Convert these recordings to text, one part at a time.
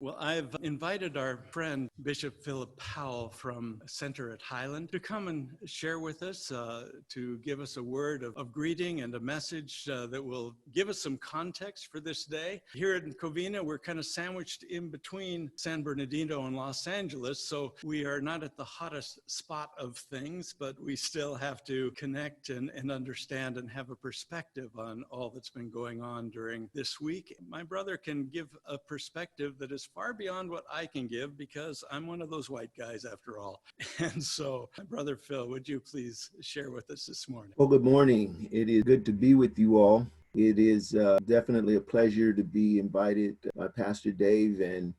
Well, I've invited our friend Bishop Phillip Powell from Center at Highland to come and share with us, to give us a word of greeting and a message that will give us some context for this day. Here in Covina, we're kind of sandwiched in between San Bernardino and Los Angeles, so we are not at the hottest spot of things, but we still have to connect and understand and have a perspective on all that's been going on during this week. My brother can give a perspective that is far beyond what I can give because I'm one of those white guys after all. And so, my brother Phil, would you please share with us this morning? Well, good morning. It is good to be with you all. It is definitely a pleasure to be invited by Pastor Dave, and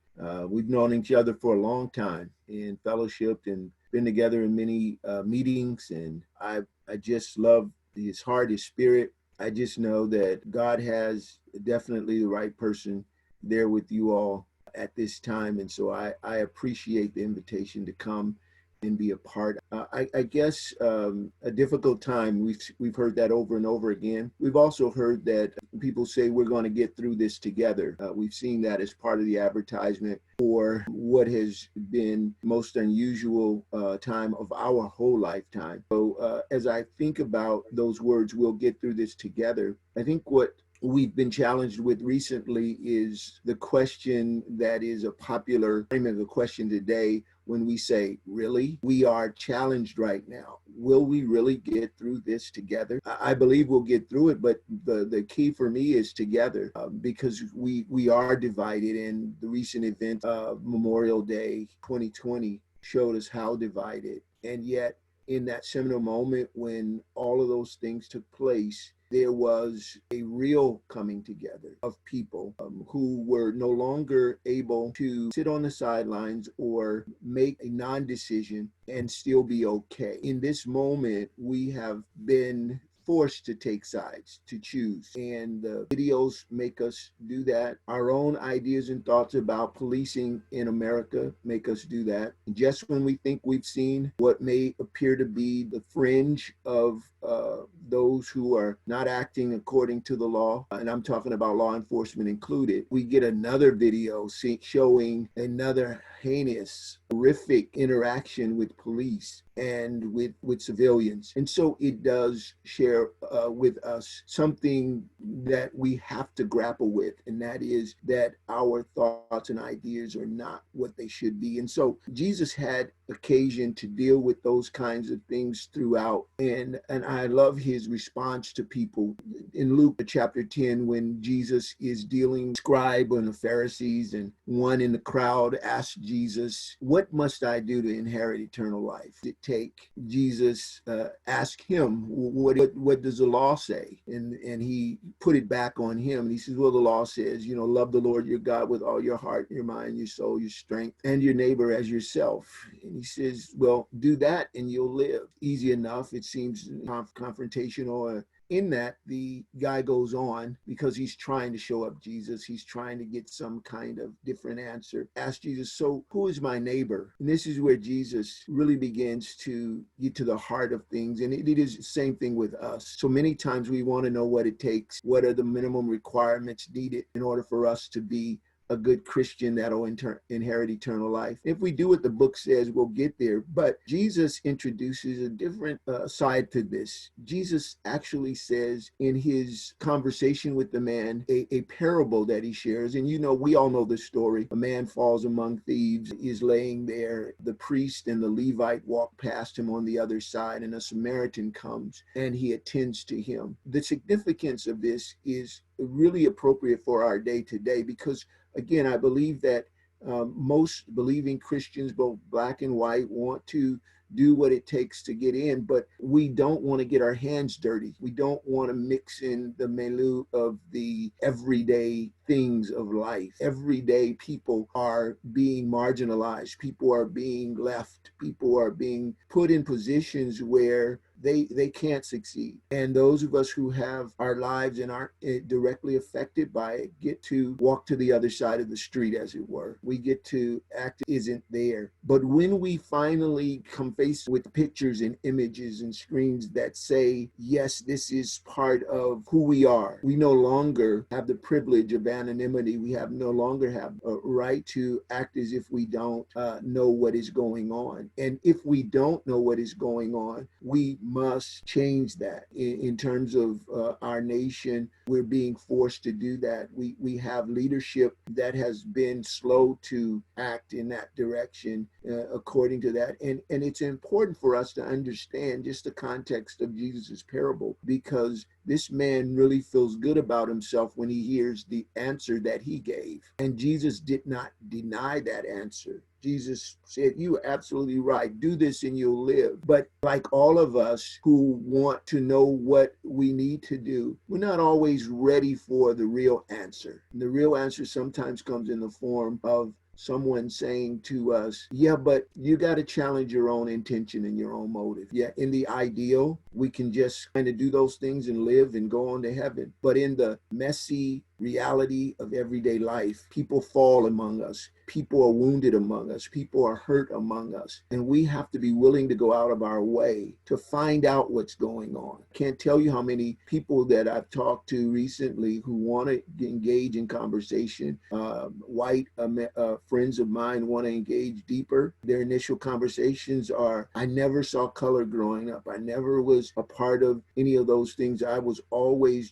we've known each other for a long time in fellowship and been together in many meetings, and I just love his heart, his spirit. I just know that God has definitely the right person there with you all at this time, and so I appreciate the invitation to come and be a part. I guess a difficult time. We've heard that over and over again. We've also heard that people say we're going to get through this together. We've seen that as part of the advertisement for what has been most unusual time of our whole lifetime. So as I think about those words, we'll get through this together. I think what we've been challenged with recently is the question that is a popular frame of the question today when we say, really? We are challenged right now. Will we really get through this together? I believe we'll get through it, but the key for me is together because we are divided, and the recent event of Memorial Day 2020 showed us how divided. And yet, in that seminal moment when all of those things took place, there was a real coming together of people who were no longer able to sit on the sidelines or make a non-decision and still be okay. In this moment, we have been forced to take sides, to choose. And the videos make us do that. Our own ideas and thoughts about policing in America make us do that. And just when we think we've seen what may appear to be the fringe of those who are not acting according to the law, and I'm talking about law enforcement included, we get another video showing another heinous, horrific interaction with police and with civilians. And so it does share with us something that we have to grapple with, and that is that our thoughts and ideas are not what they should be. And so Jesus had occasion to deal with those kinds of things throughout. And I love his response to people in Luke chapter 10, when Jesus is dealing with scribe and the Pharisees, and one in the crowd asked Jesus, "What must I do to inherit eternal life?" It take Jesus asked him, what does the law say? And he put it back on him. And he says, well, the law says, love the Lord your God with all your heart, your mind, your soul, your strength, and your neighbor as yourself. And he says, well, do that and you'll live. Easy enough. It seems confrontational. In that, the guy goes on because he's trying to show up Jesus. He's trying to get some kind of different answer. Ask Jesus, so who is my neighbor? And this is where Jesus really begins to get to the heart of things. And it is the same thing with us. So many times we want to know what it takes. What are the minimum requirements needed in order for us to be a good Christian that'll inherit eternal life? If we do what the book says, we'll get there. But Jesus introduces a different side to this. Jesus actually says in his conversation with the man, a parable that he shares. And we all know the story. A man falls among thieves, is laying there. The priest and the Levite walk past him on the other side, and a Samaritan comes and he attends to him. The significance of this is really appropriate for our day to day, because again, I believe that most believing Christians, both black and white, want to do what it takes to get in, but we don't want to get our hands dirty. We don't want to mix in the milieu of the everyday things of life. Every day people are being marginalized. People are being left. People are being put in positions where they can't succeed. And those of us who have our lives and aren't directly affected by it get to walk to the other side of the street, as it were. We get to act isn't there. But when we finally come face with pictures and images and screens that say, yes, this is part of who we are, we no longer have the privilege of anonymity. We have no longer have a right to act as if we don't know what is going on. And if we don't know what is going on, we must change that. In terms of our nation, we're being forced to do that. We have leadership that has been slow to act in that direction according to that. And it's important for us to understand just the context of Jesus's parable, because this man really feels good about himself when he hears the answer that he gave. And Jesus did not deny that answer. Jesus said, you're absolutely right. Do this and you'll live. But like all of us who want to know what we need to do, we're not always ready for the real answer. And the real answer sometimes comes in the form of someone saying to us, yeah, but you got to challenge your own intention and your own motive. Yeah, in the ideal, we can just kind of do those things and live and go on to heaven. But in the messy reality of everyday life, people fall among us. People are wounded among us. People are hurt among us. And we have to be willing to go out of our way to find out what's going on. Can't tell you how many people that I've talked to recently who want to engage in conversation. White friends of mine want to engage deeper. Their initial conversations are, I never saw color growing up. I never was a part of any of those things. I've always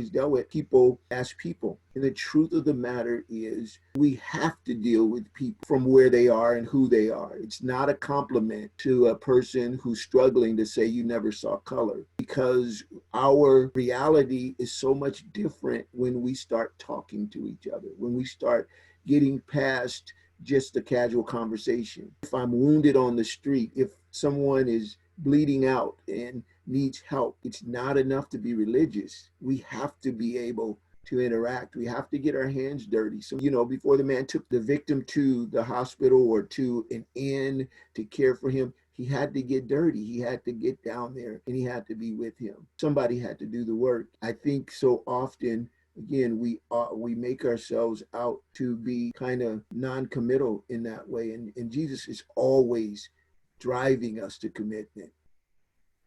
dealt with people as people. And the truth of the matter is we have to deal with people from where they are and who they are. It's not a compliment to a person who's struggling to say you never saw color, because our reality is so much different when we start talking to each other, when we start getting past just a casual conversation. If I'm wounded on the street, if someone is bleeding out and needs help, it's not enough to be religious. We have to be able to interact. We have to get our hands dirty. So, before the man took the victim to the hospital or to an inn to care for him, he had to get dirty. He had to get down there and he had to be with him. Somebody had to do the work. I think so often, again, we make ourselves out to be kind of non-committal in that way. And Jesus is always driving us to commitment.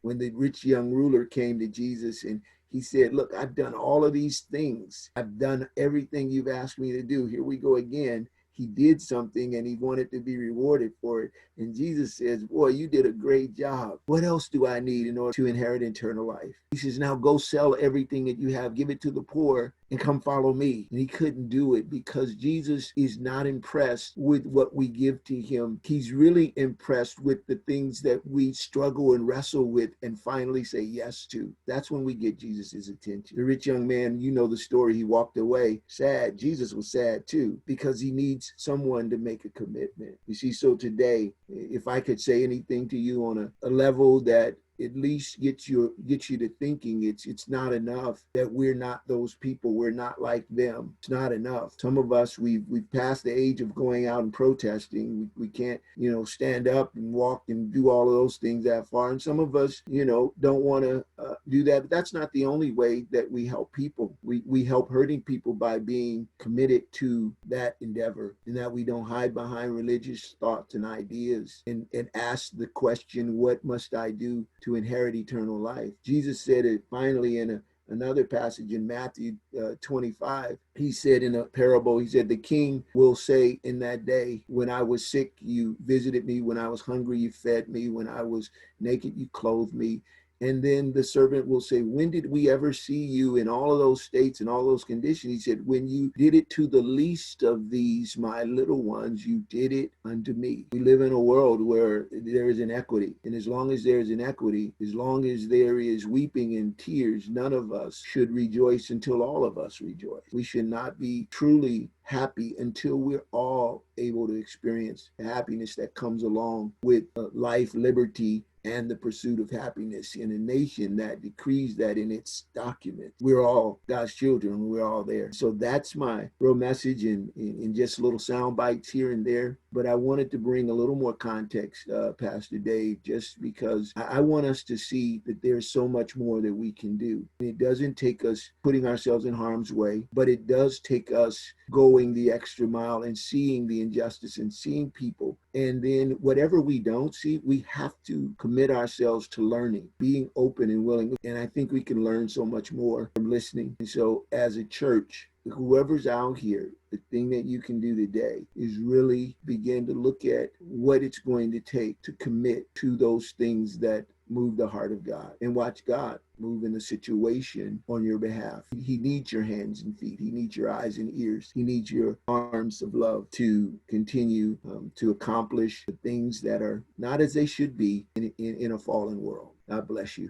When the rich young ruler came to Jesus and he said, look, I've done all of these things. I've done everything you've asked me to do. Here we go again. He did something and he wanted to be rewarded for it. And Jesus says, boy, you did a great job. What else do I need in order to inherit eternal life? He says, now go sell everything that you have, give it to the poor, and come follow me. And he couldn't do it because Jesus is not impressed with what we give to him. He's really impressed with the things that we struggle and wrestle with and finally say yes to. That's when we get Jesus's attention. The rich young man, you know the story, he walked away sad. Jesus was sad too, because he needs someone to make a commitment. You see, so today, if I could say anything to you on a level that at least gets you to thinking, it's not enough that we're not those people. We're not like them. It's not enough. Some of us, we've passed the age of going out and protesting. We can't, stand up and walk and do all of those things that far. And some of us, don't want to do that. But that's not the only way that we help people. We help hurting people by being committed to that endeavor, and that we don't hide behind religious thoughts and ideas and ask the question, what must I do to inherit eternal life? Jesus said it finally in another passage in Matthew 25. He said in a parable, he said, the king will say in that day, when I was sick, you visited me. When I was hungry, you fed me. When I was naked, you clothed me. And then the servant will say, when did we ever see you in all of those states and all those conditions? He said, when you did it to the least of these, my little ones, you did it unto me. We live in a world where there is inequity. And as long as there is inequity, as long as there is weeping and tears, none of us should rejoice until all of us rejoice. We should not be truly happy until we're all able to experience the happiness that comes along with life, liberty, and the pursuit of happiness in a nation that decrees that in its document. We're all God's children. We're all there. So that's my real message in just little sound bites here and there. But I wanted to bring a little more context, Pastor Dave, just because I want us to see that there's so much more that we can do. It doesn't take us putting ourselves in harm's way, but it does take us going the extra mile and seeing the injustice and seeing people. And then whatever we don't see, we have to commit ourselves to learning, being open and willing. And I think we can learn so much more from listening. And so as a church, whoever's out here, the thing that you can do today is really begin to look at what it's going to take to commit to those things that move the heart of God, and watch God move in the situation on your behalf. He needs your hands and feet. He needs your eyes and ears. He needs your arms of love to continue to accomplish the things that are not as they should be in a fallen world. God bless you.